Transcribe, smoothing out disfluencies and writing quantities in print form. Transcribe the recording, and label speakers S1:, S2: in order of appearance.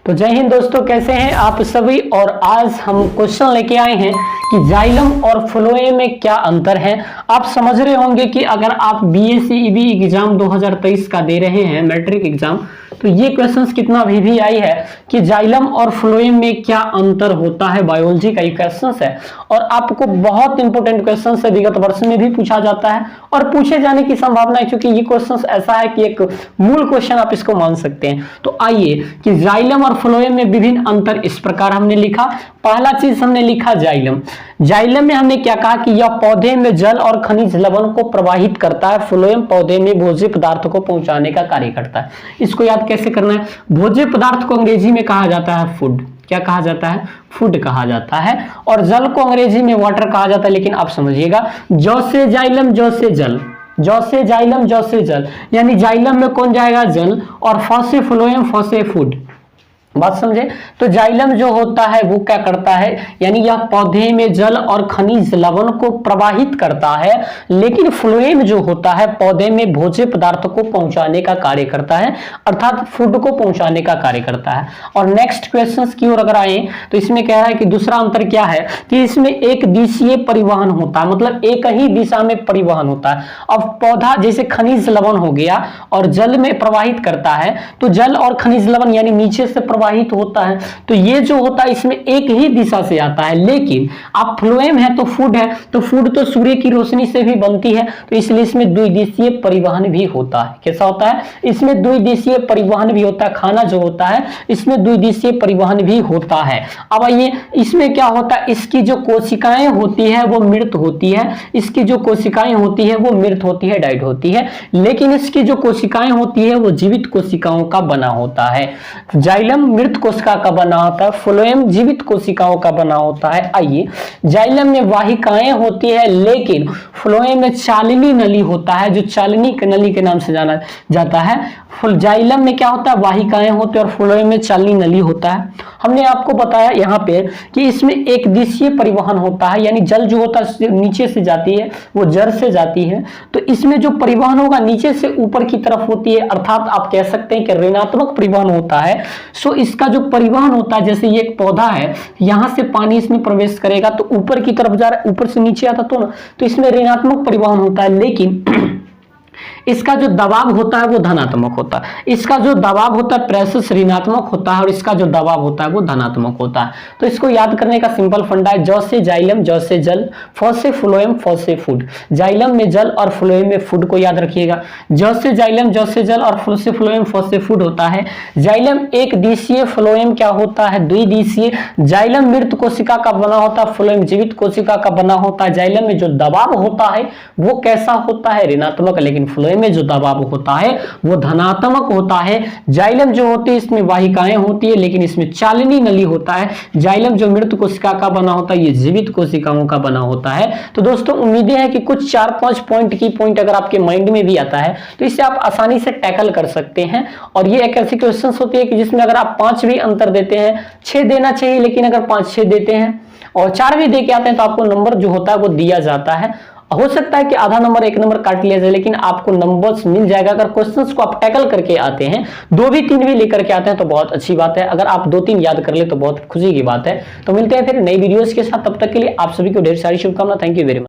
S1: तो जय हिंद दोस्तों, कैसे हैं आप सभी। और आज हम क्वेश्चन लेके आए हैं कि जाइलम और फ्लोएम में क्या अंतर है। आप समझ रहे होंगे कि अगर आप बीएसईबी एग्जाम 2023 का दे रहे हैं, मैट्रिक एग्जाम, तो ये क्वेश्चंस कितना भी आई है कि जाइलम और फ्लोएम में क्या अंतर होता है। बायोलॉजी का ये क्वेश्चंस है और आपको बहुत इंपॉर्टेंट क्वेश्चंस है, विगत वर्ष में भी पूछा जाता है और पूछे जाने की संभावना है, क्योंकि ये क्वेश्चंस ऐसा है कि एक मूल क्वेश्चन आप इसको मान सकते हैं। तो आइए कि जाइलम और फ्लोएम में विभिन्न अंतर इस प्रकार हमने लिखा। पहला चीज हमने लिखा जाइलम। जाइलम में हमने क्या कहा कि यह पौधे में जल और खनिज लवण को प्रवाहित करता है। फ्लोएम पौधे में भोज्य पदार्थ को पहुंचाने का कार्य करता है। इसको याद कैसे करना है। भोज्य पदार्थ को अंग्रेजी में कहा जाता है फूड। क्या कहा जाता है? फूड कहा जाता है। और जल को अंग्रेजी में वाटर कहा जाता है। लेकिन आप समझिएगा, जौ से जाइलम जौ से जल, जौ से जाइलम जौ से जल, यानी जाइलम में कौन जाएगा? जल, और फ से फ्लोएम, फ से फूड। बात समझे। तो जाइलम जो होता है वो क्या करता है, यानी यह पौधे में जल और खनिज लवण को प्रवाहित करता है, लेकिन फ्लोएम जो होता है पौधे में भोज्य पदार्थ को पहुंचाने का कार्य करता है, अर्थात फूड को पहुंचाने का कार्य करता है। और नेक्स्ट क्वेश्चंस की ओर अगर आए तो इसमें कह रहा है कि दूसरा अंतर क्या है कि इसमें एक दिशीय परिवहन होता है, मतलब एक ही दिशा में परिवहन होता है। अब पौधा जैसे खनिज लवण हो गया और जल में प्रवाहित करता है, तो जल और खनिज लवण यानी नीचे से प्रवाहित होता है, तो ये जो होता है इसमें एक ही दिशा से आता है। लेकिन आप फ्लोएम है तो फूड है, तो फूड तो सूर्य की रोशनी से भी बनती है, तो इसलिए इसमें द्विदिशीय परिवहन भी होता है। कैसा होता है? इसमें द्विदिशीय परिवहन भी होता है। खाना जो होता है इसमें द्विदिशीय परिवहन भी होता है। अब आइए, इसमें क्या होता है, इसकी जो कोशिकाएं होती है वो मृत होती है। इसकी जो कोशिकाएं होती है वो मृत होती है, डाइड होती है। लेकिन इसकी जो कोशिकाएं होती है वो जीवित कोशिकाओं का बना होता है। जाइलम मृत कोशिका का बना होता है, फ्लोएम जीवित कोशिकाओं का बना होता है। आइए, जाइलम में वाहिकाएं होती है, लेकिन फ्लोएम में चालनी नली होता है, जो चालनी नली के नाम से जाना जाता है। जाइलम में क्या होता है? वाहिकाएं होती है और फ्लोएम में चालनी नली होता है। हमने आपको बताया यहाँ पे कि इसमें एक दिशीय परिवहन होता है, यानी जल जो होता है नीचे से जाती है, वो जड़ से जाती है। तो इसमें जो परिवहन होगा नीचे से ऊपर की तरफ होती है, अर्थात आप कह सकते हैं कि ऋणात्मक परिवहन होता है। सो इसका जो परिवहन होता है, जैसे ये एक पौधा है, यहां से पानी इसमें प्रवेश करेगा तो ऊपर की तरफ जा रहा है, ऊपर से नीचे आता तो ना, तो इसमें ऋणात्मक परिवहन होता है। लेकिन इसका जो दबाव होता है वो धनात्मक होता है। इसका जो दबाव होता है प्रेशर ऋणात्मक होता है और इसका जो दबाव होता है वो धनात्मक होता है। तो इसको याद करने का सिंपल फंडा है, जौ से जाइलम जौ से जल, फ से फ्लोएम फ से फूड। जाइलम में जल और फ्लोएम में फूड को याद रखिएगा। जौ से जाइलम जौ से जल और फ से फ्लोएम फ से फूड होता है। जाइलम एक दिशीय, फ्लोएम क्या होता है? द्विदिशीय। जाइलम मृत कोशिका का बना होता है, फ्लोएम जीवित कोशिका का बना होता है। जाइलम में जो दबाव होता है वो कैसा होता है? ऋणात्मक। लेकिन फ्लोएम में जो दबाव होता है वो धनात्मक होता है। जाइलम जो होती है इसमें वाहिकाएं होती है, लेकिन इसमें चालनी नली होता है। जाइलम जो मृत कोशिका का बना होता है, ये जीवित कोशिकाओं का बना होता है। तो दोस्तों, उम्मीदें हैं कि कुछ 4-5 पॉइंट अगर आपके माइंड में भी आता है तो इसे आप आसानी से टैकल कर सकते हैं। और ये एक ऐसी क्वेश्चन होती है कि जिसमें अगर आप 5 भी अंतर देते हैं, 6 देना चाहिए, लेकिन अगर 5-6 देते हैं और 4 भी दे के आते हैं तो आपको नंबर जो होता है वो दिया जाता है। हो सकता है कि आधा नंबर 1 नंबर काट लिया जाए, लेकिन आपको नंबर्स मिल जाएगा अगर क्वेश्चंस को आप टैकल करके आते हैं। 2 भी 3 भी लेकर के आते हैं तो बहुत अच्छी बात है। अगर आप 2-3 याद कर ले तो बहुत खुशी की बात है। तो मिलते हैं फिर नई वीडियोस के साथ, तब तक के लिए आप सभी को ढेर सारी शुभकामनाएं। Thank you very much.